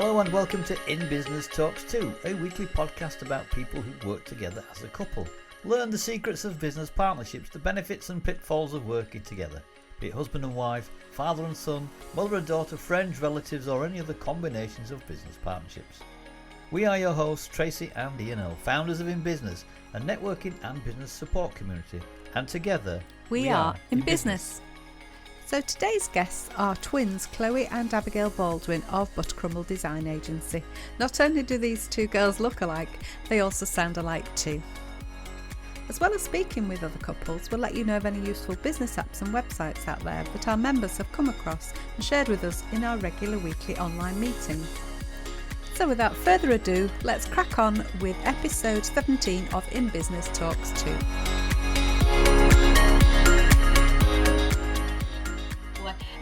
Hello and welcome to In Business Talks 2, a weekly podcast about people who work together as a couple. Learn the secrets of business partnerships, the benefits and pitfalls of working together. Be it husband and wife, father and son, mother and daughter, friends, relatives or any other combinations of business partnerships. We are your hosts Tracy and Ian, founders of In Business, a networking and business support community. And together we are In Business. So today's guests are twins Chloe and Abigail Baldwin of Buttercrumble Design Agency. Not only do these two girls look alike, they also sound alike too. As well as speaking with other couples, we'll let you know of any useful business apps and websites out there that our members have come across and shared with us in our regular weekly online meetings. So without further ado, let's crack on with episode 17 of In Business Talks 2.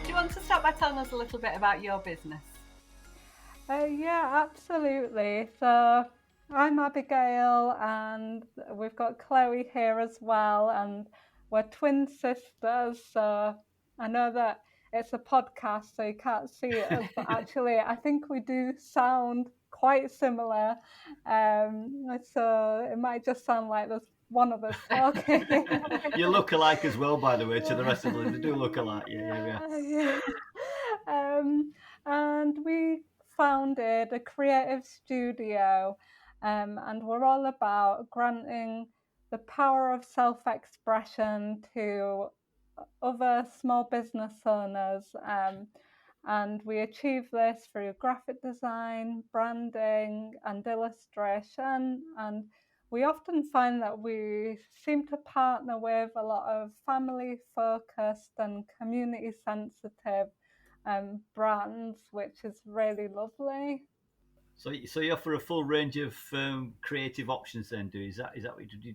Do you want to start by telling us a little bit about your business? Yeah, absolutely. So I'm Abigail and we've got Chloe here as well, and we're twin sisters. So I know that it's a podcast, so you can't see us, but actually I think we do sound quite similar. So it might just sound like there's one of us talking. You look alike as well, by the way, to the rest of them. They do look alike. Yeah. And we founded a creative studio, and we're all about granting the power of self-expression to other small business owners, and we achieve this through graphic design, branding and illustration. And we often find that we seem to partner with a lot of family focused and community sensitive brands, which is really lovely. So you offer a full range of creative options then, do you? Is that what you do?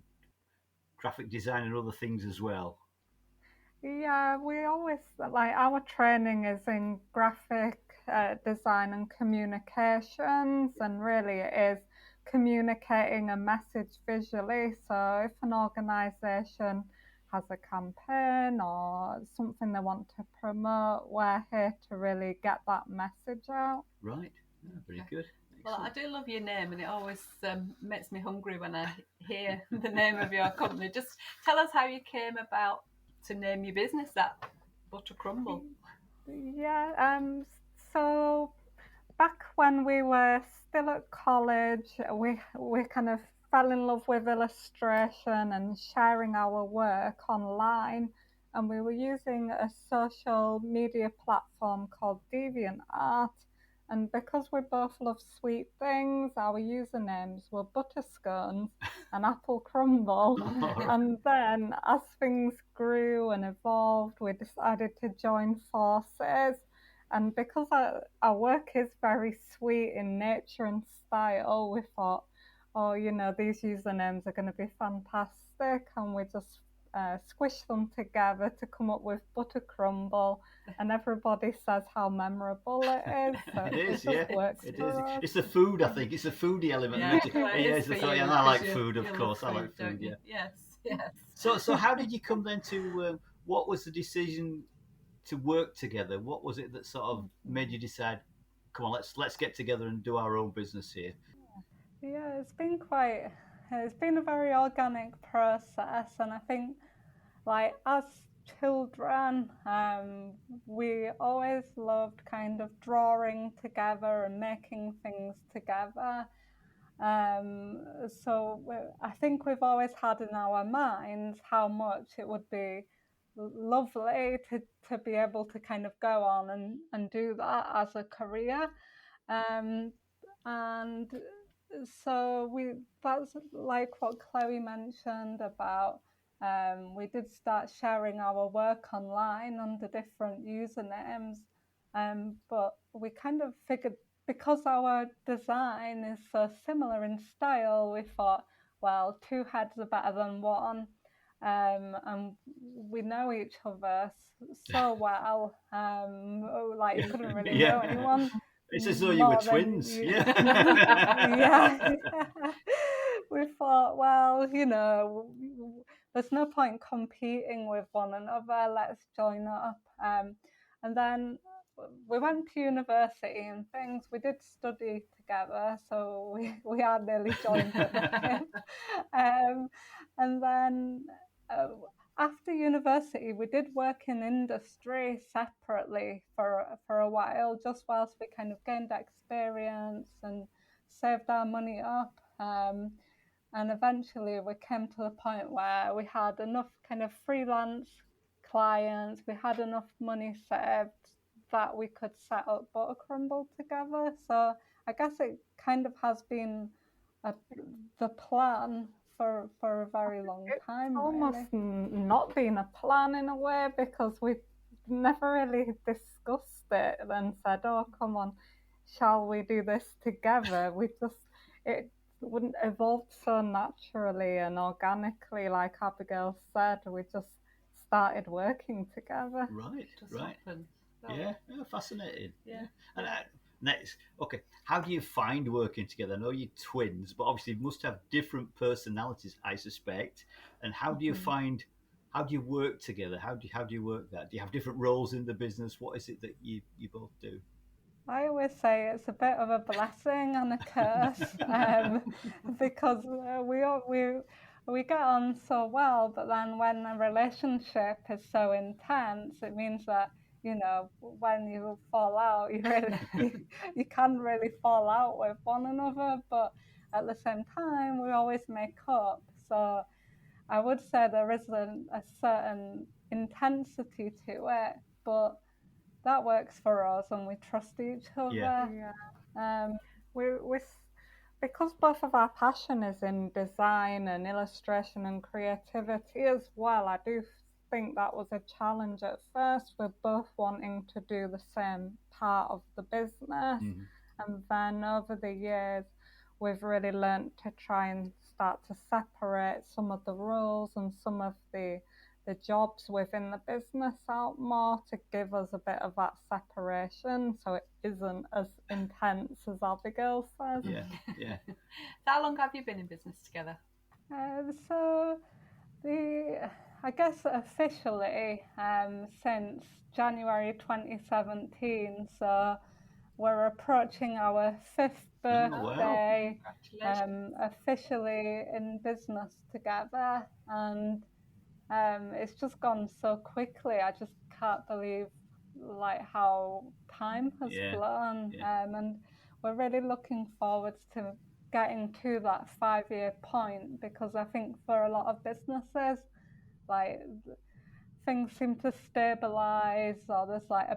Graphic design and other things as well? Yeah, we always, like, our training is in graphic design and communications, and really it is communicating a message visually. So if an organisation has a campaign or something they want to promote, we're here to really get that message out. Right, very good. Well, I do love your name, and it always makes me hungry when I hear the name of your company. Just tell us how you came about to name your business that, Buttercrumble. Yeah, so back when we were still at college, we kind of fell in love with illustration and sharing our work online, and we were using a social media platform called DeviantArt. And because we both love sweet things, our usernames were Butterscones and Apple Crumble. And then as things grew and evolved, we decided to join forces. And because our work is very sweet in nature and style, we thought, these usernames are going to be fantastic. And we just squished them together to come up with Buttercrumble, and everybody says how memorable it is. So it is, works it for is. us. It's the food, I think. It's the foodie element. And I like food, of course. I like food, yeah. Yes. So how did you come then to, what was the decision to work together? What was it that sort of made you decide, come on, let's get together and do our own business here? Yeah, it's been a very organic process, and I think, like, as children, we always loved kind of drawing together and making things together. So I think we've always had in our minds how much it would be lovely to be able to kind of go on and do that as a career. And so that's like what Chloe mentioned about, we did start sharing our work online under different usernames, but we kind of figured, because our design is so similar in style, we thought, well, two heads are better than one. And we know each other so well, like you couldn't really know anyone. It's as though you were twins. Yeah. We thought, well, there's no point competing with one another. Let's join up. And then we went to university and things. We did study together, so we are nearly joined at the hip. And then after university, we did work in industry separately for a while, just whilst we kind of gained experience and saved our money up. And eventually we came to the point where we had enough kind of freelance clients, we had enough money saved that we could set up Buttercrumble together. So I guess it kind of has been the plan for a very long time. Almost really. Not been a plan in a way, because we never really discussed it and said, "Oh, come on, shall we do this together?" It wouldn't evolve so naturally and organically, like Abigail said. We just started working together. Right, just right. happened. Yeah, fascinating. Yeah. And next, okay, how do you find working together? I know you're twins, but obviously you must have different personalities, I suspect. And how do you find? How do you work together? How do you work that? Do you have different roles in the business? What is it that you both do? I always say it's a bit of a blessing and a curse, because we get on so well, but then when a relationship is so intense, it means that, you know, when you fall out, you can really fall out with one another, but at the same time, we always make up. So I would say there isn't a certain intensity to it, but that works for us, and we trust each other. Yeah. We because both of our passion is in design and illustration and creativity as well. I do think that was a challenge at first. We're both wanting to do the same part of the business, and then over the years, we've really learned to try and start to separate some of the roles and some of the jobs within the business out more, to give us a bit of that separation, so it isn't as intense as Abigail says. Yeah. So how long have you been in business together? So I guess officially since January 2017. So we're approaching our 5th birthday, officially in business together, and it's just gone so quickly. I just can't believe like how time has flown. And we're really looking forward to getting to that 5-year point, because I think for a lot of businesses, like, things seem to stabilize, or there's like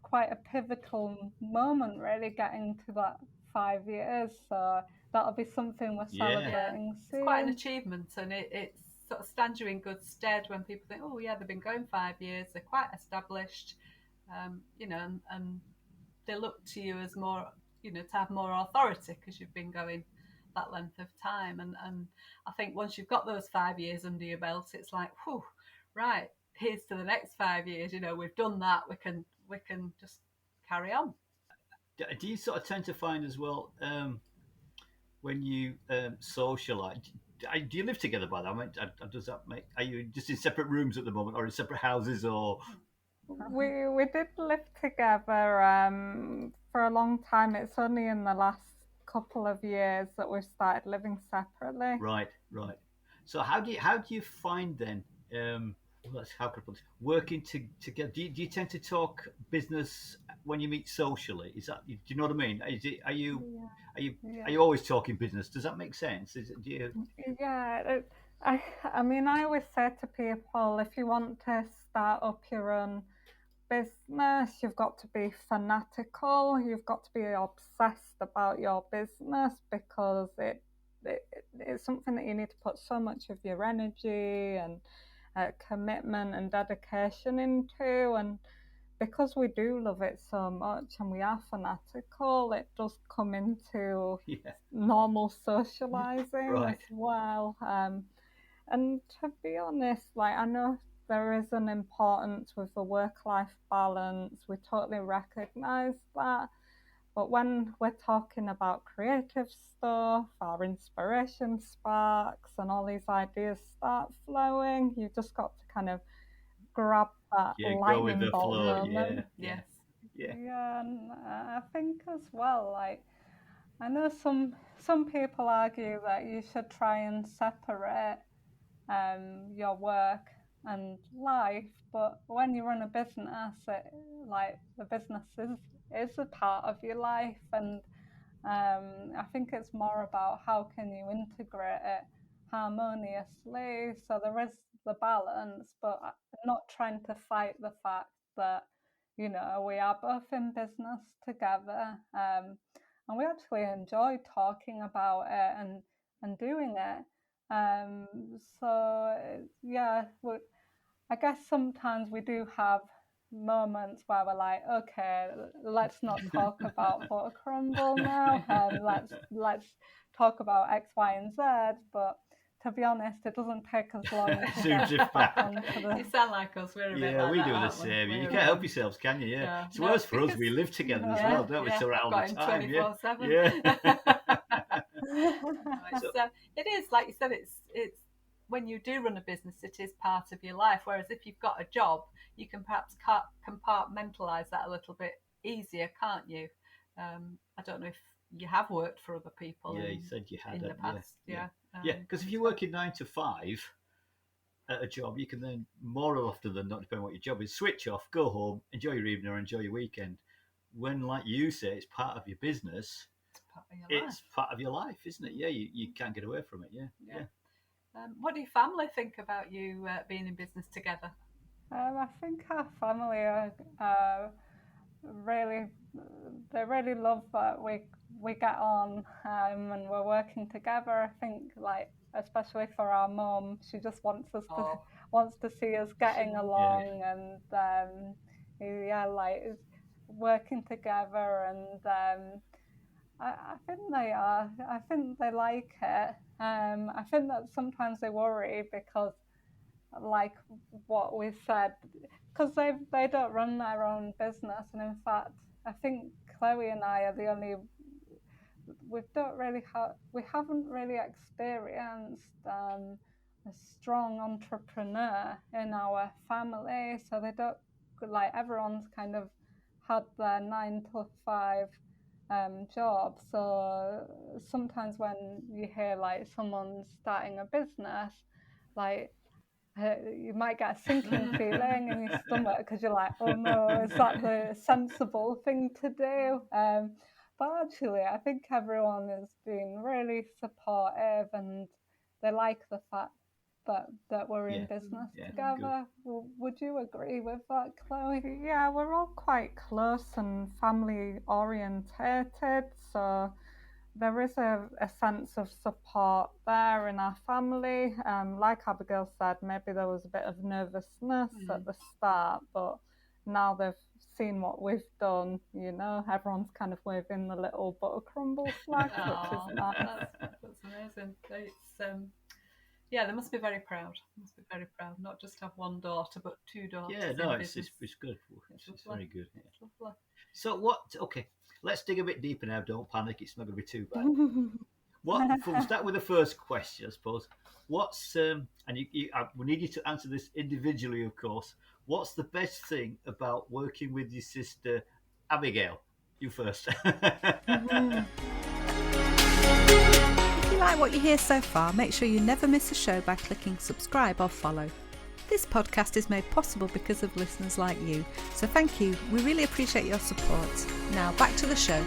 quite a pivotal moment, really, getting to that 5 years. So that'll be something we're celebrating soon. It's quite an achievement, and it sort of stands you in good stead when people think, oh yeah, they've been going 5 years, they're quite established, you know, and they look to you as more, you know, to have more authority because you've been going that length of time. And I think once you've got those 5 years under your belt, it's like, whew, right, here's to the next 5 years. You know, we've done that. We can just carry on. Do you sort of tend to find as well, when you socialise? Do you live together, by that? I mean, does that make? Are you just in separate rooms at the moment, or in separate houses, or? We did live together for a long time. It's only in the last couple of years that we've started living separately. Right. So how do you find then? How could I put this? Working together. Do you tend to talk business when you meet socially? Is that? Do you know what I mean? Are you always talking business? Does that make sense? Yeah. I mean, I always say to people, if you want to start up your own business, you've got to be fanatical. You've got to be obsessed about your business, because it's something that you need to put so much of your energy and commitment and dedication into. And because we do love it so much and we are fanatical, it does come into normal socializing as well. And to be honest, like, I know there is an importance with the work-life balance. We totally recognise that. But when we're talking about creative stuff, our inspiration sparks and all these ideas start flowing, you've just got to kind of grab that lightning bolt moment. Yes. Yeah, and I think as well, like I know some people argue that you should try and separate your work and life, but when you run a business, like the business is a part of your life, and I think it's more about how can you integrate it harmoniously. So there is the balance, but not trying to fight the fact that we are both in business together, and we actually enjoy talking about it and doing it. Um, so yeah, I guess sometimes we do have moments where we're like, okay, let's not talk about Buttercrumble now, and let's talk about X, Y, and Z. But to be honest, it doesn't take us long to Soon get drift back back. onto the. You sound like us. We're a bit Yeah, like we that, do the aren't we? same. You We're, can't help yourselves, can you? Yeah. Yeah, It's no, worse for us. because We live together as Yeah. well, don't we? yeah, So we're out I've all got the him time. Yeah. 24/7. Yeah. So, So it is like you said. It's when you do run a business, it is part of your life. Whereas if you've got a job, you can perhaps compartmentalize that a little bit easier, can't you? I don't know if you have worked for other people yeah, you said you had in it. the past. Yeah. Yeah. Yeah, because if you're working 9 to 5 at a job, you can then more often than not, depending on what your job is, switch off, go home, enjoy your evening or enjoy your weekend. When, like you say, it's part of your business, It's part of your life. it's part of your life, isn't it? Yeah, you can't get away from it. Yeah. What do your family think about you being in business together? I think our family are really, they really love that we get on, and we're working together. I think, like, especially for our mum, she just wants to see us getting along, and yeah, like working together, and I think they are. I think they like it. I think that sometimes they worry because, like what we said, because they don't run their own business, and in fact, I think Chloe and I are the only we haven't really experienced a strong entrepreneur in our family, so they don't, like, everyone's kind of had their 9 to 5 job. So sometimes when you hear like someone's starting a business, like you might get a sinking feeling in your stomach because you're like, oh no, is that the sensible thing to do? But actually, I think everyone has been really supportive, and they like the fact that we're in business together. Would you agree with that, Chloe? Yeah, we're all quite close and family orientated, so there is a sense of support there in our family. Like Abigail said, maybe there was a bit of nervousness at the start, but now they've seen what we've done, everyone's kind of waving the little Buttercrumble flag, which is nice. That's amazing. It's yeah, they must be very proud. Not just have one daughter, but 2 daughters. Yeah, no, in it's business. good. It's lovely. very good. It's lovely. So what? Okay, let's dig a bit deeper now. Don't panic; it's not going to be too bad. We'll start with the first question, I suppose. What's and we need you to answer this individually, of course. What's the best thing about working with your sister, Abigail? You first. If you like what you hear so far, make sure you never miss a show by clicking subscribe or follow. This podcast is made possible because of listeners like you, so thank you. We really appreciate your support. Now back to the show.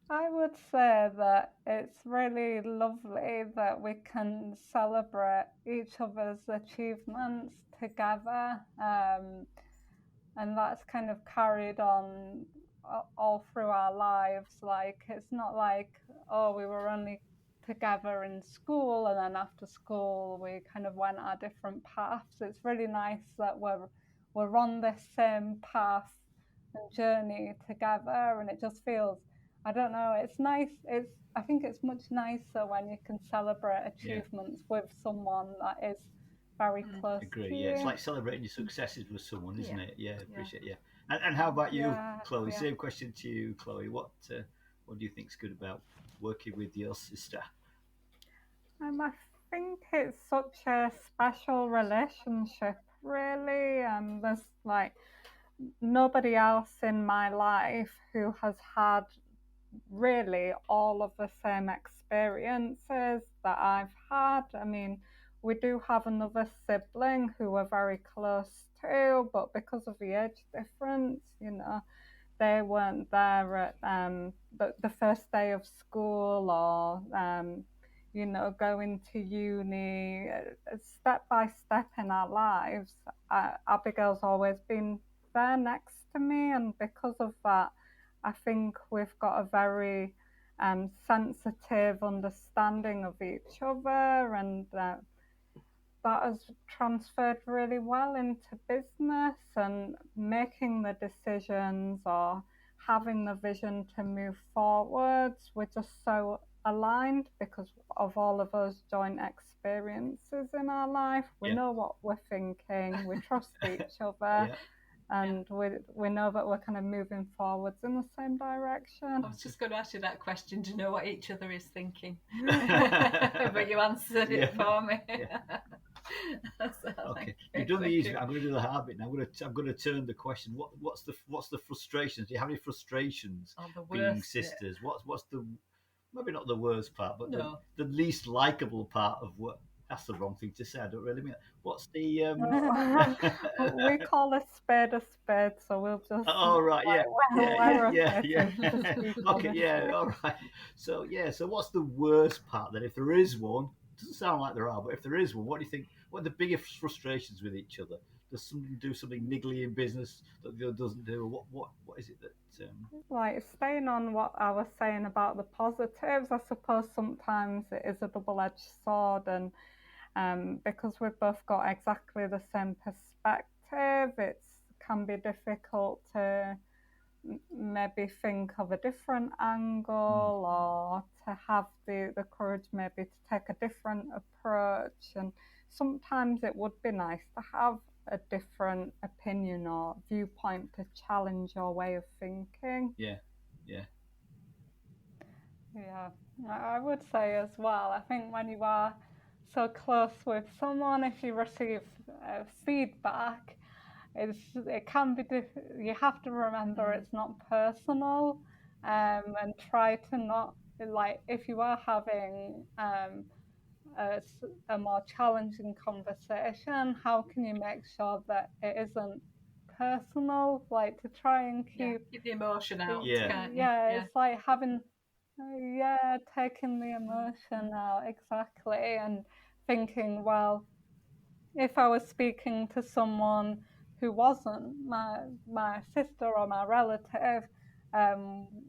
I would say that it's really lovely that we can celebrate each other's achievements together, and that's kind of carried on all through our lives. Like, it's not like, oh, we were only together in school and then after school we kind of went our different paths. It's really nice that we're on this same path and journey together, and it just feels, I don't know, it's nice. I think it's much nicer when you can celebrate achievements with someone that is very close Agree. to Yeah, you. it's like celebrating your successes with someone, isn't it? Yeah, appreciate. Yeah. And how about you, Chloe? Same question to you, Chloe. What do you think's good about working with your sister? I think it's such a special relationship, really. There's like nobody else in my life who has had really all of the same experiences that I've had. I mean, we do have another sibling who we're very close to, but because of the age difference, they weren't there at the first day of school, or going to uni. Step by step in our lives, Abigail's always been there next to me, and because of that, I think we've got a very sensitive understanding of each other, and that has transferred really well into business, and making the decisions or having the vision to move forwards. We're just so aligned because of all of those joint experiences in our life. We know what we're thinking, we trust each other. And we know that we're kind of moving forwards in the same direction. I was just going to ask you that question, do you know what each other is thinking? But you answered it for me. So, okay, you've done the easy bit. I'm going to do the hard bit now. I'm going to turn the question. What's the frustrations? Do you have any frustrations being sisters? What's the, maybe not the worst part, but the least likable part of what? That's the wrong thing to say. I don't really mean it. What's the? We call a spade, so we'll just. Oh right, yeah. Okay, yeah, all right. So what's the worst part then? If there is one, it doesn't sound like there are, but if there is one, what do you think? What are the biggest frustrations with each other? Does somebody do something niggly in business that the other doesn't do? What is it that? Like, staying on what I was saying about the positives, I suppose sometimes it is a double-edged sword, and because we've both got exactly the same perspective, it can be difficult to maybe think of a different angle, or to have the courage maybe to take a different approach. And sometimes it would be nice to have a different opinion or viewpoint to challenge your way of thinking. Yeah. I would say as well, I think when you are so close with someone, if you receive feedback, it can be you have to remember it's not personal, and try to not, like, if you are having a more challenging conversation, how can you make sure that it isn't personal, like to try and keep the emotion out. It's like having taking the emotion out, exactly, and thinking, well, if I was speaking to someone who wasn't my sister or my relative,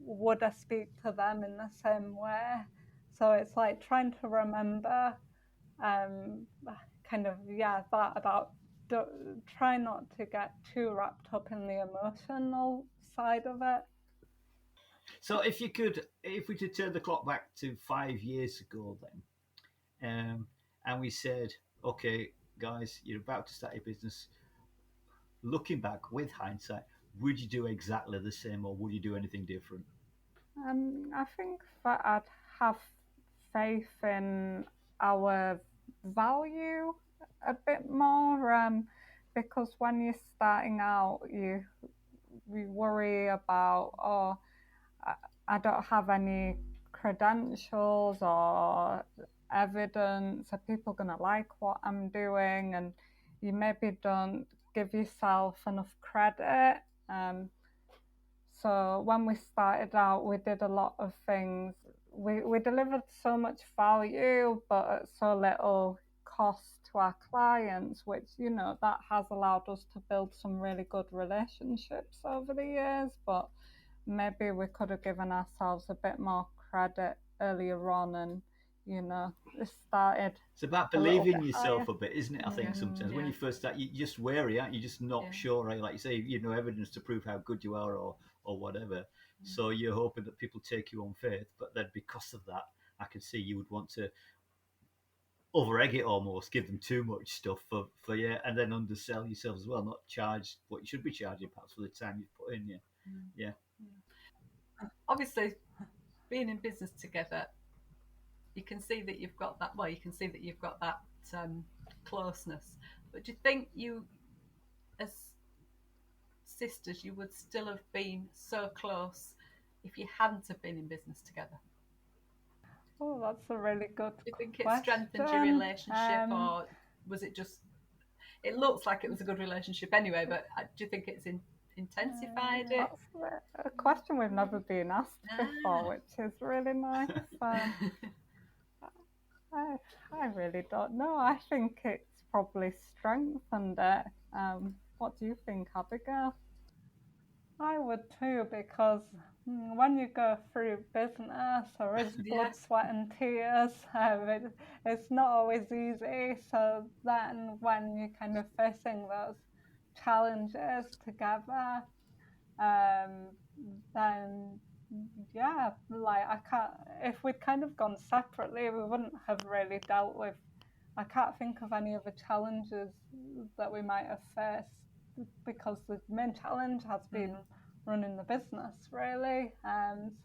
would I speak to them in the same way? So it's like trying to remember that about try not to get too wrapped up in the emotional side of it. So if we could turn the clock back to 5 years ago then, and we said, okay, guys, you're about to start your business. Looking back with hindsight, would you do exactly the same, or would you do anything different? I think that I'd have faith in our value a bit more, because when you're starting out, you worry about, I don't have any credentials or evidence. Are people going to like what I'm doing? And you maybe don't give yourself enough credit. So when we started out, we did a lot of things. We delivered so much value, but at so little cost to our clients, which, that has allowed us to build some really good relationships over the years. But maybe we could have given ourselves a bit more credit earlier on, and started. It's about believing in yourself a bit, isn't it? I think sometimes when you first start, you're just wary, aren't you? Just not sure, right? Like you say, evidence to prove how good you are, or whatever. So you're hoping that people take you on faith, but then because of that, I can see you would want to over egg it almost, give them too much stuff for and then undersell yourself as well, not charge what you should be charging perhaps for the time you've put in. Obviously, being in business together, you can see that you've got that. Well, you can see that you've got that closeness. But do you think you as sisters you would still have been so close if you hadn't have been in business together? Oh, that's a really good Do you think question. it strengthened your relationship, or was it just? It looks like it was a good relationship anyway, but do you think it's intensified it? That's a question we've never been asked before, which is really nice. I really don't know. I think it's probably strengthened it. What do you think, Abigail? I would too, because when you go through business, there is blood, sweat, and tears. It's not always easy. So then, when you're kind of facing those challenges together, then yeah, like I can't. If we'd kind of gone separately, we wouldn't have really dealt with. I can't think of any other challenges that we might have faced, because the main challenge has been running the business, really.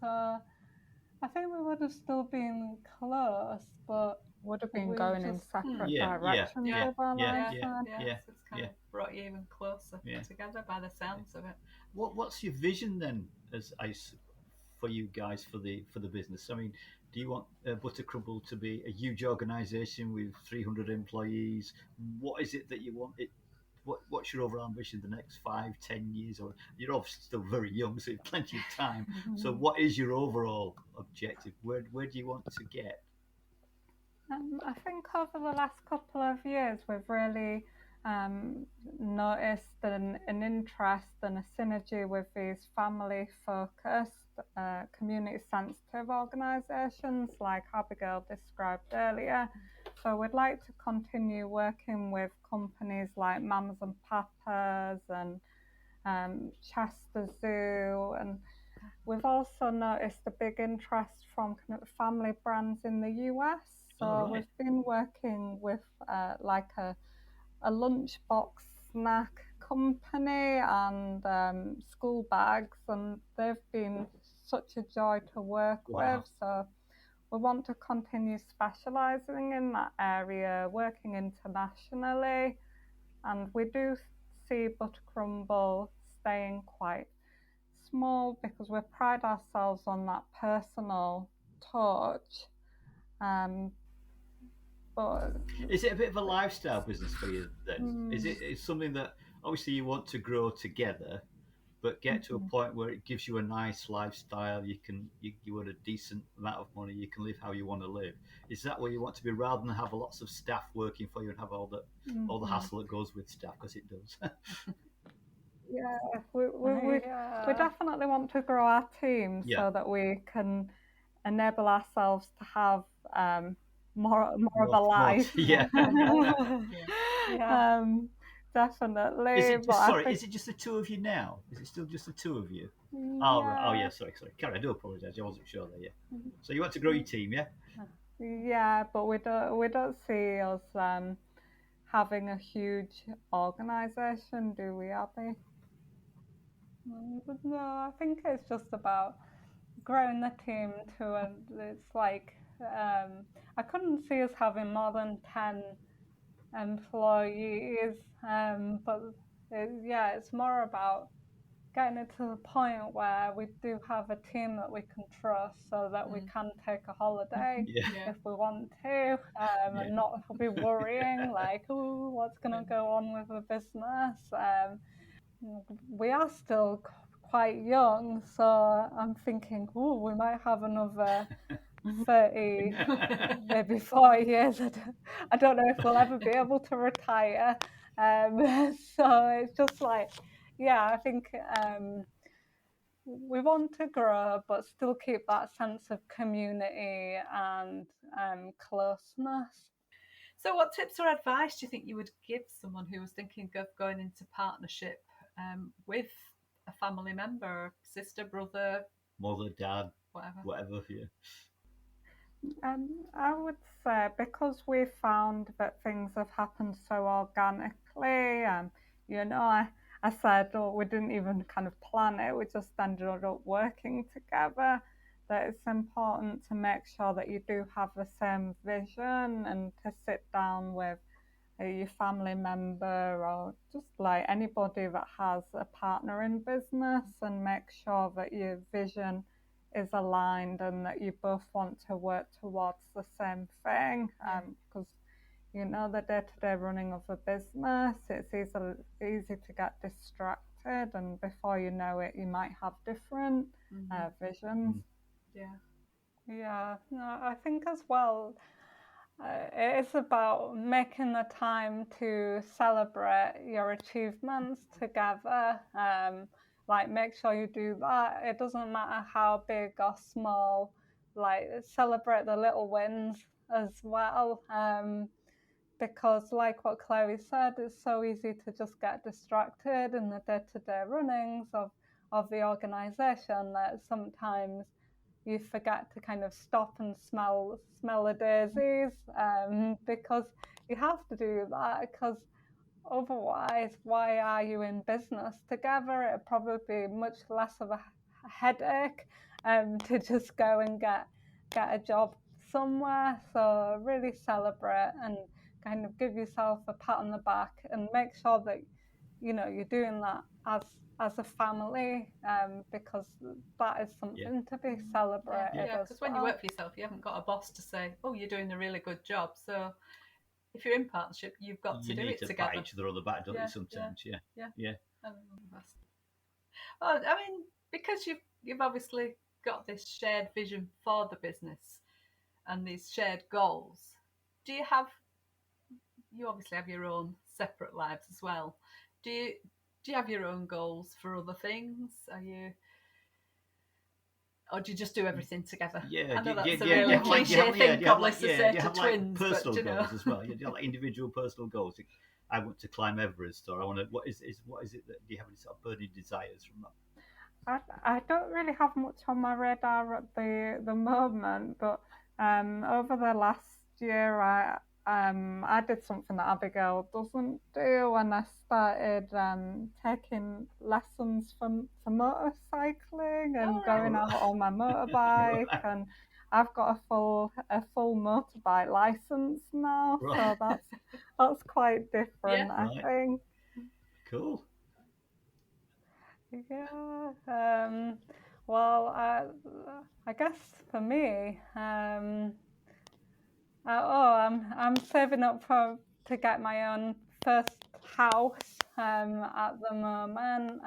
So I think we would have still been close, but would have been going in separate directions with our lives. So it's kind of brought you even closer together by the sounds of it. What's your vision then, for you guys for the business? I mean, do you want Buttercrumble to be a huge organisation with 300 employees? What is it that you want it? What's your overall ambition the next 5-10 years? Or you're obviously still very young, so you have plenty of time. So what is your overall objective? Where do you want to get? I think over the last couple of years, we've really noticed an interest and a synergy with these family-focused, community-sensitive organisations like Abigail described earlier. So we'd like to continue working with companies like Mamas and Papas and Chester Zoo, and we've also noticed a big interest from kind of family brands in the US. So we've been working with like a lunchbox snack company and school bags, and they've been such a joy to work with. So we want to continue specialising in that area, working internationally, and we do see Buttercrumble staying quite small because we pride ourselves on that personal touch. But is it a bit of a lifestyle business for you then? Is it something that obviously you want to grow together, but get to a point where it gives you a nice lifestyle? You earn a decent amount of money. You can live how you want to live. Is that where you want to be, rather than have lots of staff working for you and have all the hassle that goes with staff, because it does. We definitely want to grow our team so that we can enable ourselves to have more of a life. Definitely. Is it just the two of you now? Is it still just the two of you? Sorry. Carrie, I do apologise. I wasn't sure there. So you want to grow your team, yeah? Yeah, but we don't see us having a huge organisation, do we, Abby? No, I think it's just about growing the team too, and it's like I couldn't see us having more than 10 employees, but it's more about getting it to the point where we do have a team that we can trust, so that we can take a holiday if we want to, and not be worrying like, oh, what's going to go on with the business. We are still quite young, so I'm thinking, oh, we might have another 30, maybe 40 years. I don't know if we'll ever be able to retire. So it's just like, I think we want to grow, but still keep that sense of community and closeness. So what tips or advice do you think you would give someone who was thinking of going into partnership with a family member, sister, brother, mother, dad, whatever? I would say, because we found that things have happened so organically, I said, we didn't even kind of plan it, we just ended up working together, that it's important to make sure that you do have the same vision, and to sit down with your family member, or just like anybody that has a partner in business, and make sure that your vision is aligned and that you both want to work towards the same thing. Because you know, the day-to-day running of a business, it's easy to get distracted, and before you know it, you might have different visions. Yeah, no, I think as well, it is about making the time to celebrate your achievements together. Like, make sure you do that. It doesn't matter how big or small, like, celebrate the little wins as well. Because like what Chloe said, it's so easy to just get distracted in the day-to-day runnings of the organisation that sometimes you forget to kind of stop and smell the daisies, because you have to do that, because otherwise, why are you in business together? It'd probably be much less of a headache to just go and get a job somewhere. So really celebrate and kind of give yourself a pat on the back, and make sure that you're doing that as a family, because that is something to be celebrated. Yeah, because when you work for yourself, you haven't got a boss to say, "Oh, you're doing a really good job." So if you're in partnership, you've got to do it together. You need to pat each other on the back, don't you? Sometimes, yeah. Oh, I mean, because you've obviously got this shared vision for the business and these shared goals. You obviously have your own separate lives as well. Do you have your own goals for other things? Or do you just do everything together? Yeah, I know that's a really cliche thing probably to say to twins, personal but goals as well. Do you have like individual personal goals? I want to climb Everest, or I want to. What is it? That, do you have any sort of burning desires from that? I don't really have much on my radar at the moment, but over the last year, I did something that Abigail doesn't do, and I started taking lessons for motorcycling and going out on my motorbike, and I've got a full motorbike license now, so that's quite different, I think. Cool. Yeah. Well, I guess for me, I'm saving up to get my own first house at the moment.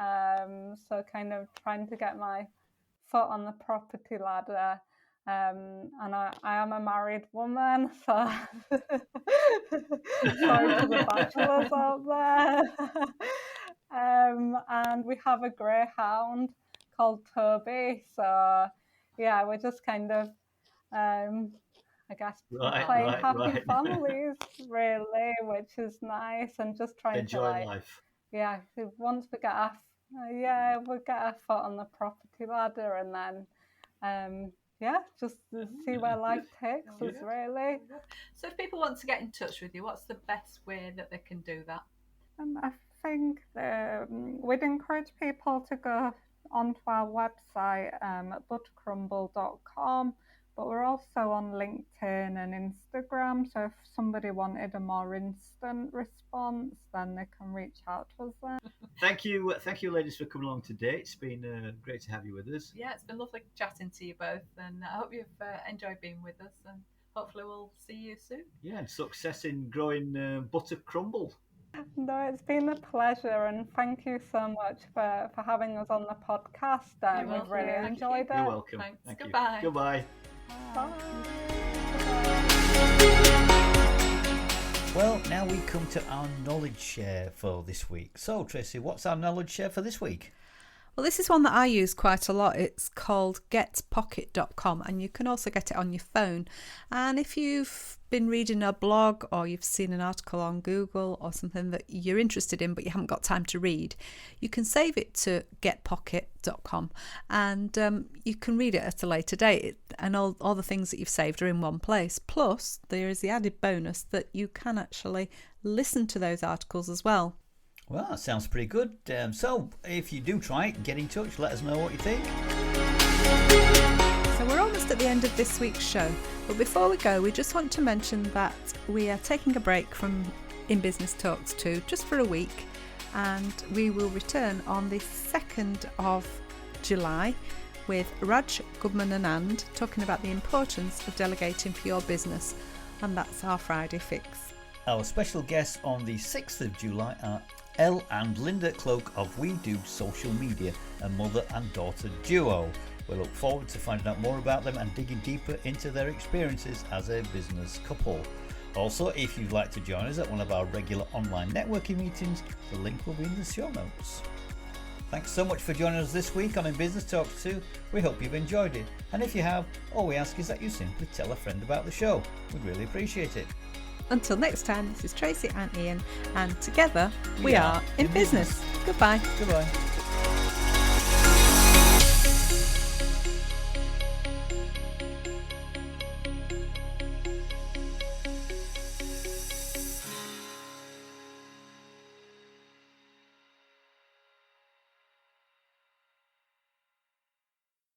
So kind of trying to get my foot on the property ladder. And I am a married woman, so sorry to the bachelors out there. And we have a greyhound called Toby. So yeah, we're just kind of I guess playing happy families, really, which is nice, and just trying enjoy to life. Yeah, once we get we'll get our foot on the property ladder, and then just see where life takes us, really. So if people want to get in touch with you, what's the best way that they can do that? I think we'd encourage people to go onto our website at buttercrumble.com. But we're also on LinkedIn and Instagram, so if somebody wanted a more instant response, then they can reach out to us there. Thank you, ladies, for coming along today. It's been great to have you with us. Yeah, it's been lovely chatting to you both, and I hope you've enjoyed being with us, and hopefully we'll see you soon. Yeah, and success in growing Buttercrumble. No, it's been a pleasure, and thank you so much for having us on the podcast. We've really enjoyed it. You're welcome. Thanks. Thank Goodbye. You. Goodbye. Bye. Well, now we come to our knowledge share for this week. So, Tracy, what's our knowledge share for this week? Well, this is one that I use quite a lot. It's called getpocket.com, and you can also get it on your phone. And if you've been reading a blog, or you've seen an article on Google or something that you're interested in but you haven't got time to read, you can save it to getpocket.com, and you can read it at a later date, and all the things that you've saved are in one place. Plus, there is the added bonus that you can actually listen to those articles as well. Well, that sounds pretty good. So if you do try it, get in touch, let us know what you think. So we're almost at the end of this week's show, but before we go, we just want to mention that we are taking a break from In Business Talks 2 just for a week, and we will return on the 2nd of July with Raj, Goodman and And talking about the importance of delegating for your business, and that's our Friday fix. Our special guests on the 6th of July are Elle and Linda Cloak of We Do Social Media, a mother and daughter duo. We look forward to finding out more about them and digging deeper into their experiences as a business couple. Also, if you'd like to join us at one of our regular online networking meetings, the link will be in the show notes. Thanks so much for joining us this week on In Business Talks 2. We hope you've enjoyed it. And if you have, all we ask is that you simply tell a friend about the show. We'd really appreciate it. Until next time, this is Tracy and Ian, and together we are In Business. Goodbye. Goodbye.